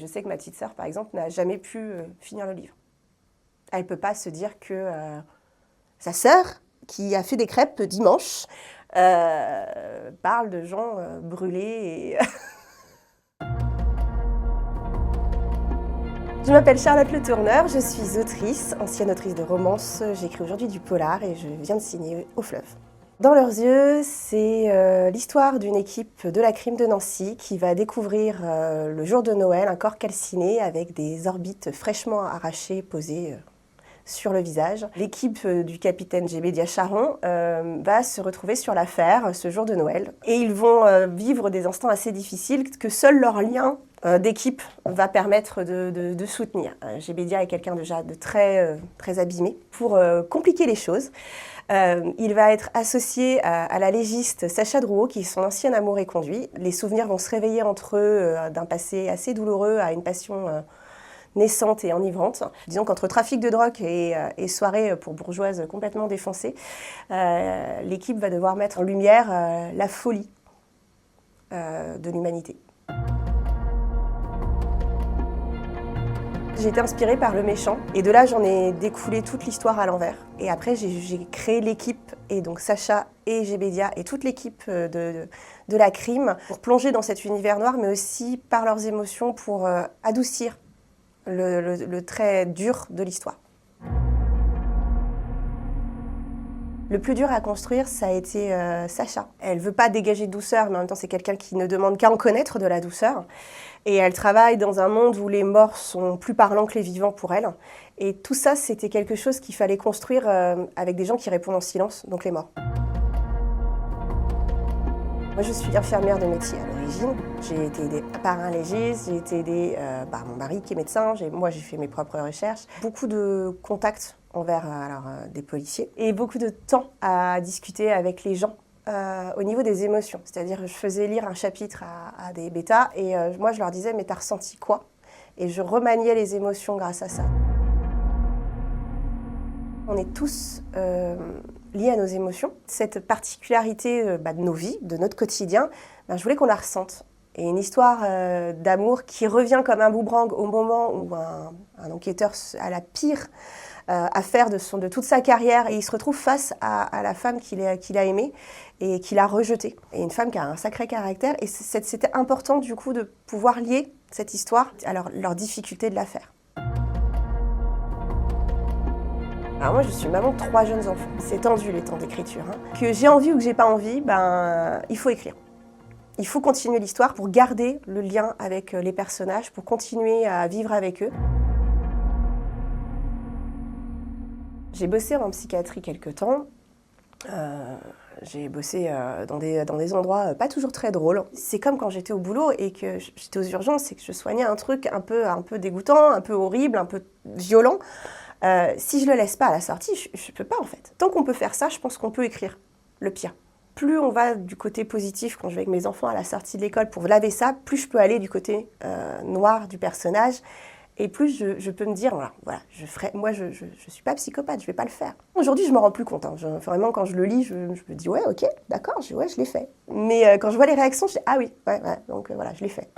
Je sais que ma petite sœur, par exemple, n'a jamais pu finir le livre. Elle ne peut pas se dire que sa sœur, qui a fait des crêpes dimanche, parle de gens brûlés. Je m'appelle Charlotte Le Tourneur, je suis autrice, ancienne autrice de romance. J'écris aujourd'hui du polar et je viens de signer Au Fleuve. Dans leurs yeux, c'est l'histoire d'une équipe de la crime de Nancy qui va découvrir le jour de Noël un corps calciné avec des orbites fraîchement arrachées posées sur le visage. L'équipe du capitaine Jébédia Charon va se retrouver sur l'affaire ce jour de Noël. Et ils vont vivre des instants assez difficiles que seul leur lien d'équipe va permettre de soutenir. Jébédia est quelqu'un déjà de très abîmé. Pour compliquer les choses, il va être associé à la légiste Sacha Drouot, qui est son ancien amour éconduit. Les souvenirs vont se réveiller entre eux d'un passé assez douloureux à une passion naissante et enivrante. Disons qu'entre trafic de drogue et soirée pour bourgeoises complètement défoncées, l'équipe va devoir mettre en lumière la folie de l'humanité. J'ai été inspirée par Le Méchant et de là j'en ai découlé toute l'histoire à l'envers. Et après j'ai créé l'équipe, et donc Sacha et Jébédia et toute l'équipe de la crime pour plonger dans cet univers noir, mais aussi par leurs émotions pour adoucir le trait dur de l'histoire. Le plus dur à construire, ça a été Sacha. Elle ne veut pas dégager de douceur, mais en même temps c'est quelqu'un qui ne demande qu'à en connaître de la douceur. Et elle travaille dans un monde où les morts sont plus parlants que les vivants pour elle. Et tout ça, c'était quelque chose qu'il fallait construire avec des gens qui répondent en silence, donc les morts. Moi, je suis infirmière de métier à l'origine. J'ai été aidée par un légiste, j'ai été aidée par mon mari qui est médecin. Moi, j'ai fait mes propres recherches. Beaucoup de contacts envers des policiers et beaucoup de temps à discuter avec les gens au niveau des émotions. C'est-à-dire, je faisais lire un chapitre à des bêtas et moi, je leur disais « mais t'as ressenti quoi ?» Et je remaniais les émotions grâce à ça. On est tous liés à nos émotions. Cette particularité de nos vies, de notre quotidien, je voulais qu'on la ressente. Et une histoire d'amour qui revient comme un boomerang au moment où un enquêteur a la pire affaire de toute sa carrière et il se retrouve face à la femme qu'il a aimée et qu'il a rejetée. Et une femme qui a un sacré caractère. Et c'était important du coup de pouvoir lier cette histoire à leur difficulté de la faire. Alors moi, je suis maman de 3 jeunes enfants. C'est tendu les temps d'écriture. Que j'ai envie ou que j'ai pas envie, il faut écrire. Il faut continuer l'histoire pour garder le lien avec les personnages, pour continuer à vivre avec eux. J'ai bossé en psychiatrie quelque temps. J'ai bossé dans des endroits pas toujours très drôles. C'est comme quand j'étais au boulot et que j'étais aux urgences et que je soignais un truc un peu dégoûtant, un peu horrible, un peu violent. Si je le laisse pas à la sortie, je peux pas en fait. Tant qu'on peut faire ça, je pense qu'on peut écrire le pire. Plus on va du côté positif quand je vais avec mes enfants à la sortie de l'école pour laver ça, plus je peux aller du côté noir du personnage. Et plus je peux me dire, voilà, moi je suis pas psychopathe, je vais pas le faire. Aujourd'hui, je m'en rends plus compte. Vraiment, quand je le lis, je me dis, ouais, ok, d'accord, je l'ai fait. Mais quand je vois les réactions, je dis, ah oui, ouais, donc voilà, je l'ai fait.